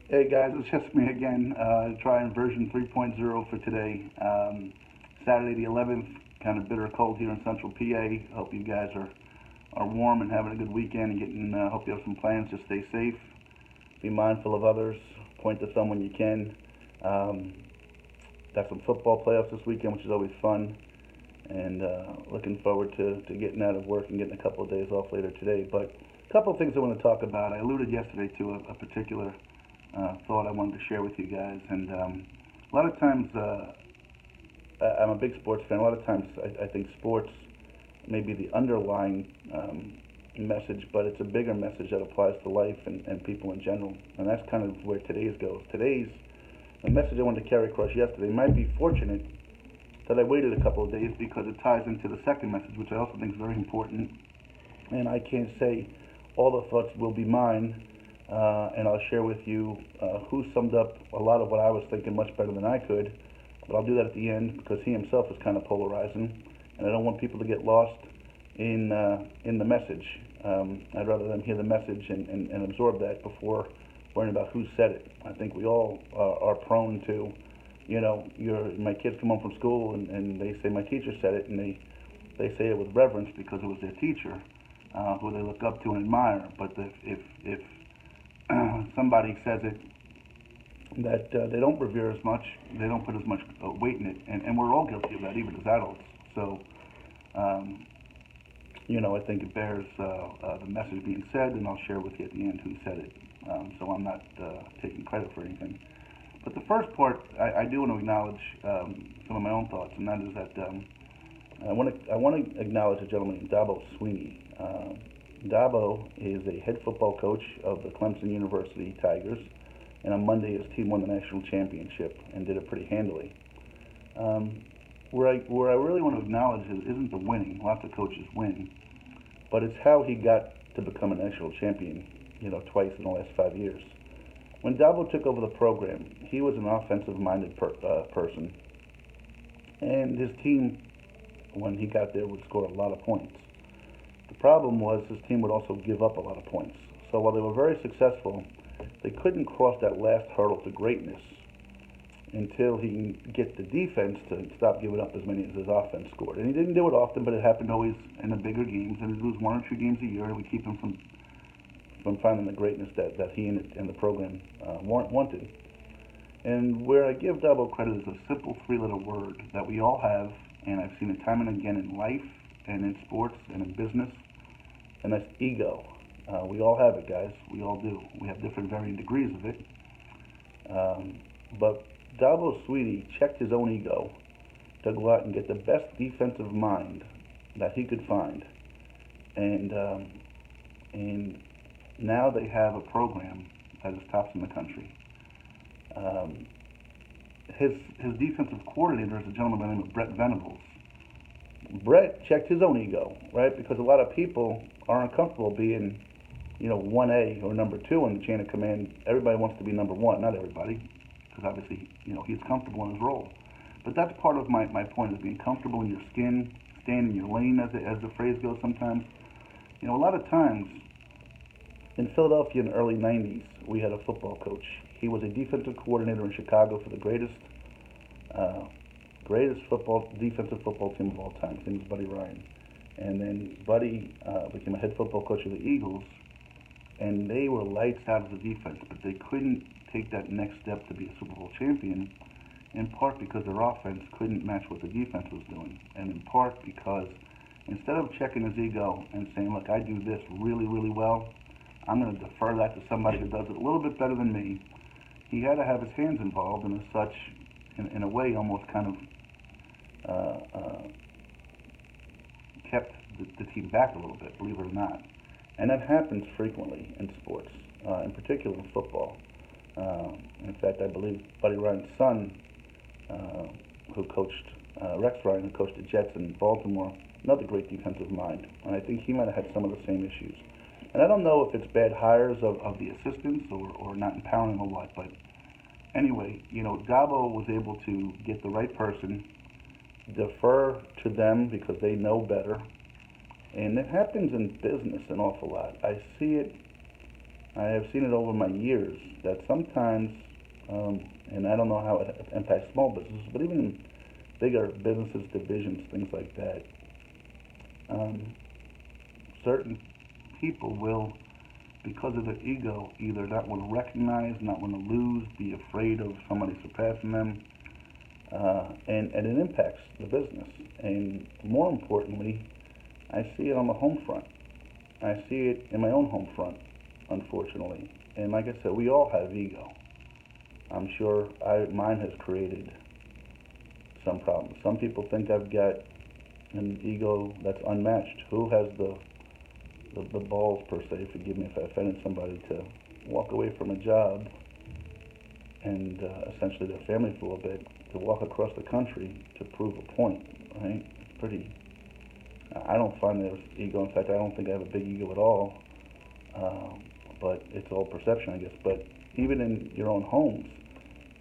Hey guys, it's just me again, trying version 3.0 for today. Saturday the 11th, kind of bitter cold here in central PA. Hope you guys are warm and having a good weekend and getting, hope you have some plans. Just stay safe, be mindful of others, point the thumb when you can. Um, got some football playoffs this weekend, which is always fun, and looking forward to getting out of work and getting a couple of days off later today. But a couple of things I want to talk about. I alluded yesterday to a particular thought I wanted to share with you guys. And a lot of times, I'm a big sports fan. A lot of times, I think sports may be the underlying message, but it's a bigger message that applies to life and people in general. And that's kind of where today's goes. Today's the message I wanted to carry across yesterday might be fortunate that I waited a couple of days because it ties into the second message, which I also think is very important. And I can't say all the thoughts will be mine, and I'll share with you who summed up a lot of what I was thinking much better than I could. But I'll do that at the end because he himself is kind of polarizing, and I don't want people to get lost in the message. I'd rather them hear the message and absorb that before worrying about who said it. I think we all are prone to, my kids come home from school and they say my teacher said it, and they say it with reverence because it was their teacher, who they look up to and admire. But if somebody says it that they don't revere as much, they don't put as much weight in it, and we're all guilty of that, even as adults. So, um, I think it bears the message being said, and I'll share with you at the end who said it. So I'm not taking credit for anything. But the first part, I do want to acknowledge some of my own thoughts, and that is that I want to acknowledge a gentleman named Dabo Sweeney. Dabo is a head football coach of the Clemson University Tigers, and on Monday his team won the national championship and did it pretty handily. Um, where I really want to acknowledge isn't the winning. Lots of coaches win, but it's how he got to become a national champion. Twice in the last 5 years. When Dabo took over the program, he was an offensive-minded person, and his team, when he got there, would score a lot of points. The problem was his team would also give up a lot of points. So while they were very successful, they couldn't cross that last hurdle to greatness until he can get the defense to stop giving up as many as his offense scored. And he didn't do it often, but it happened always in the bigger games. And he'd lose one or two games a year, and we keep him from finding the greatness that he and the program wanted. And where I give Dabo credit is a simple three-letter word that we all have, and I've seen it time and again in life and in sports and in business, and that's ego. We all have it, guys. We all do. We have different varying degrees of it. But Dabo Sweeney checked his own ego to go out and get the best defensive mind that he could find, and now they have a program that is tops in the country. Um, his defensive coordinator is a gentleman by the name of Brett Venables. Brett checked his own ego, right? Because a lot of people aren't comfortable being, 1A or number two in the chain of command. Everybody wants to be number one. Not everybody, because obviously, he's comfortable in his role. But that's part of my point, is being comfortable in your skin, staying in your lane, as the phrase goes sometimes. A lot of times in Philadelphia in the early 90s, we had a football coach. He was a defensive coordinator in Chicago for the uh, greatest defensive football team of all time. His name was Buddy Ryan. And then Buddy became a head football coach of the Eagles, and they were lights out as a defense, but they couldn't take that next step to be a Super Bowl champion, in part because their offense couldn't match what the defense was doing, and in part because instead of checking his ego and saying, look, I do this really, really well, I'm going to defer that to somebody who does it a little bit better than me, he had to have his hands involved, and as such, in a way, almost kind of kept the team back a little bit, believe it or not. And that happens frequently in sports, in particular in football. In fact, I believe Buddy Ryan's son, uh, who coached Rex Ryan, who coached the Jets in Baltimore, another great defensive mind. And I think he might have had some of the same issues. And I don't know if it's bad hires of the assistants or not empowering or what, but anyway, Dabo was able to get the right person, defer to them because they know better. And it happens in business an awful lot. I see it I have seen it over my years that sometimes, and I don't know how it impacts small businesses, but even bigger businesses, divisions, things like that, um, certain people will, because of their ego, either not want to recognize, not want to lose, be afraid of somebody surpassing them, and it impacts the business. And more importantly, I see it on the home front. I see it in my own home front, unfortunately. And like I said, we all have ego. I'm sure mine has created some problems. Some people think I've got an ego that's unmatched. Who has the balls, per se, forgive me if I offended somebody, to walk away from a job and essentially their family for a bit, to walk across the country to prove a point, right? It's pretty. I don't find there's ego. In fact, I don't think I have a big ego at all. But it's all perception, I guess. But even in your own homes,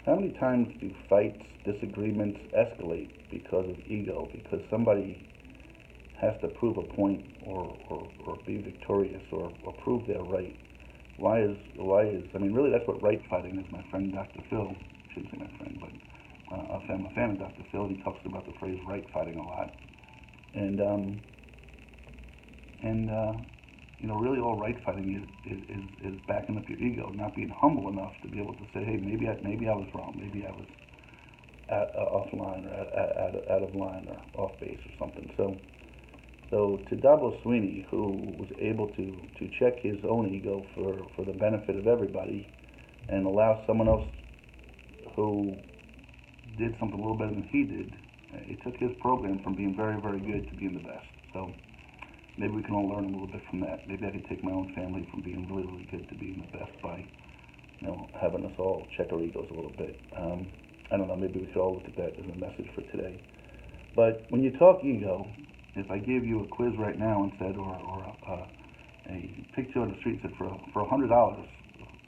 how many times do fights, disagreements escalate because of ego? Because somebody has to prove a point or be victorious or prove they're right. Why is I mean, really, that's what right fighting is. My friend Dr. Phil, I shouldn't say my friend, but I'm a fan of Dr. Phil. He talks about the phrase right fighting a lot. And you know, really, all right fighting is backing up your ego, not being humble enough to be able to say, hey, maybe I was wrong, maybe I was offline or out of line or off base or something. So to Dabo Swinney, who was able to check his own ego for the benefit of everybody, and allow someone else who did something a little better than he did, it took his program from being very, very good to being the best. So maybe we can all learn a little bit from that. Maybe I could take my own family from being really, really good to being the best by, you know, having us all check our egos a little bit. I don't know, maybe we could all look at that as a message for today. But when you talk ego, if I gave you a quiz right now and said, or a picture on the street said, for $100,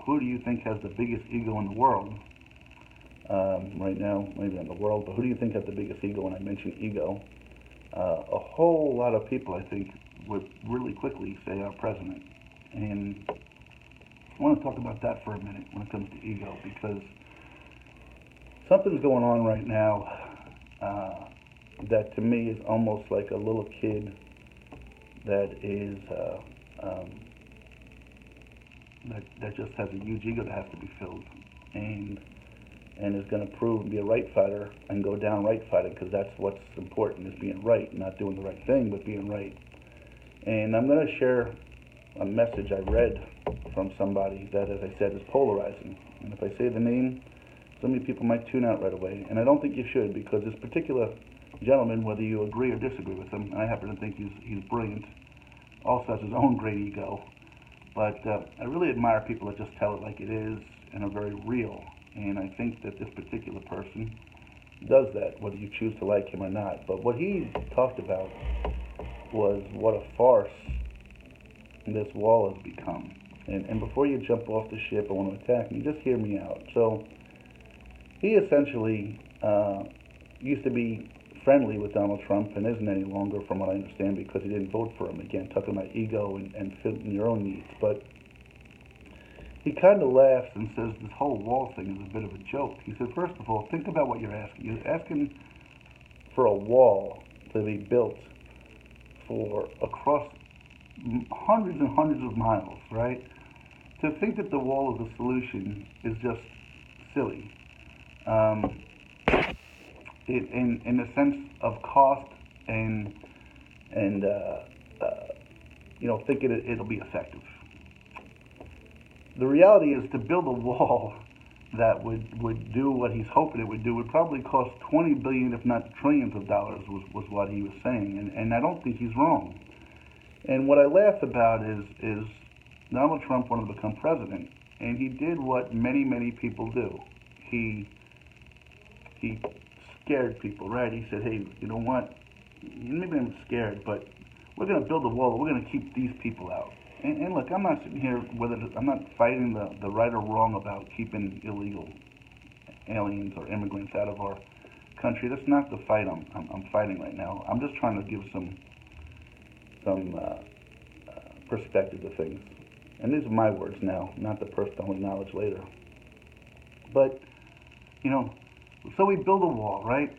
who do you think has the biggest ego in the world? Right now, maybe not in the world, but who do you think has the biggest ego? When I mention ego, a whole lot of people, I think, would really quickly say our president. And I want to talk about that for a minute when it comes to ego, because something's going on right now that to me is almost like a little kid that is that just has a huge ego that has to be filled, and is going to prove and be a right fighter and go down right fighting, because that's what's important, is being right, not doing the right thing, but being right. And I'm going to share a message I read from somebody that, as I said, is polarizing. And if I say the name, so many people might tune out right away, and I don't think you should, because this particular gentleman, whether you agree or disagree with him, and I happen to think he's brilliant, also has his own great ego, but I really admire people that just tell it like it is and are very real. And I think that this particular person does that, whether you choose to like him or not. But what he talked about was what a farce this wall has become. And before you jump off the ship and want to attack me, just hear me out. So he essentially used to be friendly with Donald Trump and isn't any longer, from what I understand, because he didn't vote for him. Again, talking about ego and fitting your own needs. But he kind of laughs and says this whole wall thing is a bit of a joke. He said, first of all, think about what you're asking. You're asking for a wall to be built for across hundreds and hundreds of miles, right? To think that the wall is the solution is just silly. In the sense of cost and thinking it'll be effective. The reality is, to build a wall that would do what he's hoping it would do would probably cost 20 billion, if not trillions of dollars, was what he was saying, and I don't think he's wrong. And what I laugh about is Donald Trump wanted to become president, and he did what many people do. He scared people, right? He said, hey, you know what? Maybe I'm scared, but we're going to build a wall. We're going to keep these people out. And look, I'm not sitting here I'm not fighting the right or wrong about keeping illegal aliens or immigrants out of our country. That's not the fight I'm fighting right now. I'm just trying to give some perspective to things. and these are my words now, not the person I'll acknowledge later. But, you know, so we build a wall, right?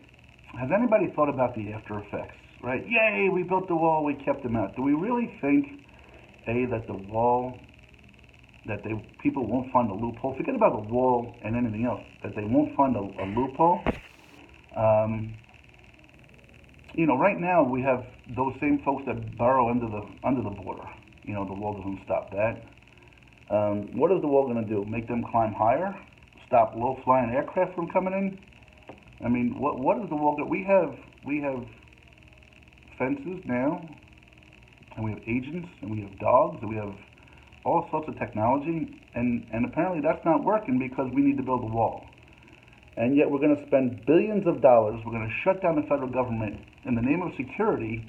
Has anybody thought about the after effects, right? Yay, we built the wall, we kept them out. Do we really think, A, that the wall, that people won't find a loophole? Forget about the wall and anything else, that they won't find a loophole. You know, right now we have those same folks that burrow under the border. You know, the wall doesn't stop that. What is the wall going to do? Make them climb higher? Stop low-flying aircraft from coming in? I mean, what is the wall going to do? We have fences now, and we have agents, and we have dogs, and we have all sorts of technology, and apparently that's not working because we need to build a wall. And yet we're going to spend billions of dollars, we're going to shut down the federal government in the name of security,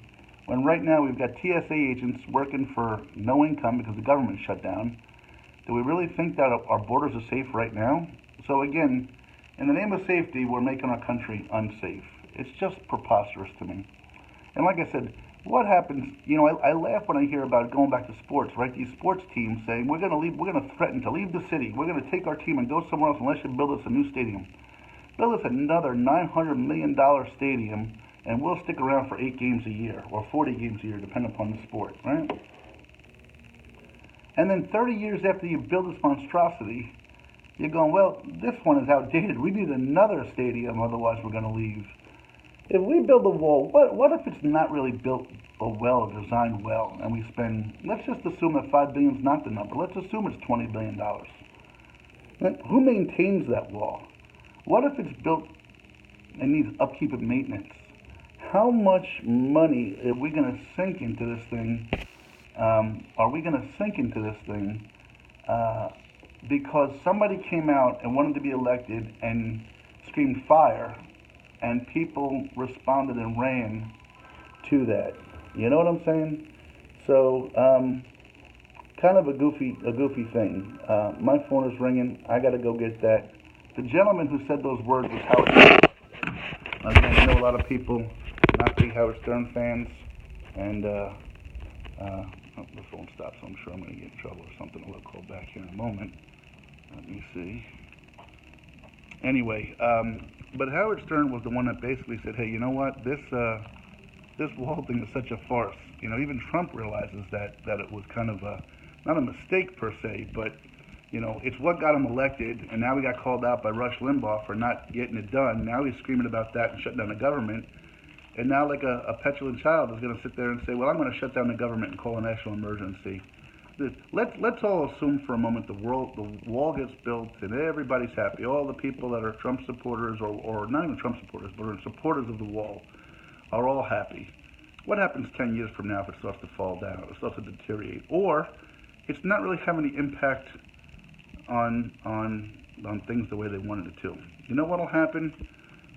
when right now we've got TSA agents working for no income because the government shut down. Do we really think that our borders are safe right now? So again, in the name of safety, we're making our country unsafe. It's just preposterous to me. And like I said, what happens, you know, I laugh when I hear about going back to sports, right? These sports teams saying, we're going to threaten to leave the city. We're going to take our team and go somewhere else unless you build us a new stadium. Build us another $900 million stadium, and we'll stick around for 8 games a year, or 40 games a year, depending upon the sport, right? And then 30 years after you build this monstrosity, you're going, well, this one is outdated. We need another stadium, otherwise we're going to leave. If we build a wall, what if it's not really built well or designed well, and we spend, let's just assume that $5 billion is not the number. Let's assume it's $20 billion. Then who maintains that wall? What if it's built and needs upkeep and maintenance? How much money are we going to sink into this thing? Because somebody came out and wanted to be elected and screamed fire, and people responded and ran to that. You know what I'm saying? So, kind of a goofy thing. My phone is ringing. I got to go get that. The gentleman who said those words was Howard Stern. Again, I know a lot of people not big Howard Stern fans, and the phone stopped, so I'm sure I'm going to get in trouble or something. I'll call back here in a moment. Let me see. Anyway, but Howard Stern was the one that basically said, hey, you know what? This whole thing is such a farce. You know, even Trump realizes that it was kind of not a mistake per se, but you know, it's what got him elected, and now we got called out by Rush Limbaugh for not getting it done. Now he's screaming about that and shutting down the government. And now, like a petulant child is going to sit there and say, well, I'm going to shut down the government and call a national emergency. Let's all assume for a moment the wall gets built and everybody's happy. All the people that are Trump supporters, or not even Trump supporters, but are supporters of the wall, are all happy. What happens 10 years from now if it starts to fall down, or it starts to deteriorate? Or it's not really having any impact on things the way they wanted it to. You know what will happen?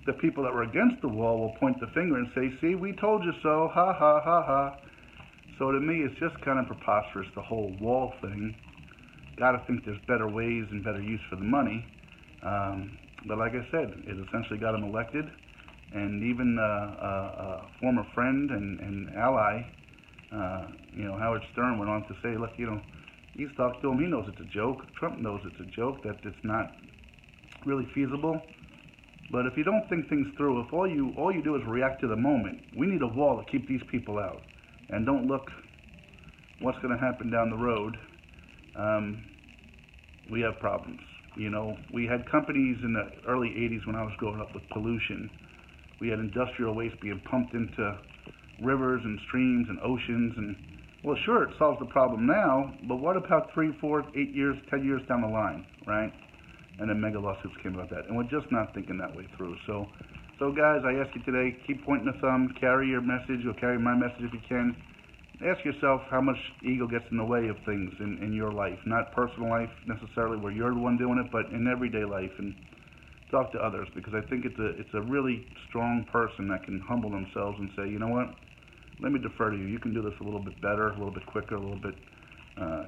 The people that were against the wall will point the finger and say, see, we told you so, ha ha ha ha. So to me, it's just kind of preposterous, the whole wall thing. Gotta think there's better ways and better use for the money. But like I said, it essentially got him elected. And even a former friend and ally, you know, Howard Stern went on to say, look, you know, he's talked to him, he knows it's a joke. Trump knows it's a joke, that it's not really feasible. But if you don't think things through, if all you do is react to the moment, we need a wall to keep these people out. And don't look what's going to happen down the road. We have problems. You know, we had companies in the early 80s when I was growing up with pollution. We had industrial waste being pumped into rivers and streams and oceans. And, well, sure, it solves the problem now, but what about 3, 4, 8 years, 10 years down the line, right? And then mega lawsuits came about that. And we're just not thinking that way through. So guys, I ask you today, keep pointing the thumb, carry your message, or carry my message if you can. Ask yourself how much ego gets in the way of things in your life. Not personal life necessarily where you're the one doing it, but in everyday life. And talk to others, because I think it's a really strong person that can humble themselves and say, you know what, let me defer to you. You can do this a little bit better, a little bit quicker, a little bit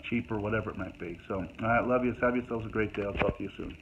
cheaper, whatever it might be. So, all right, love you. Have yourselves a great day. I'll talk to you soon.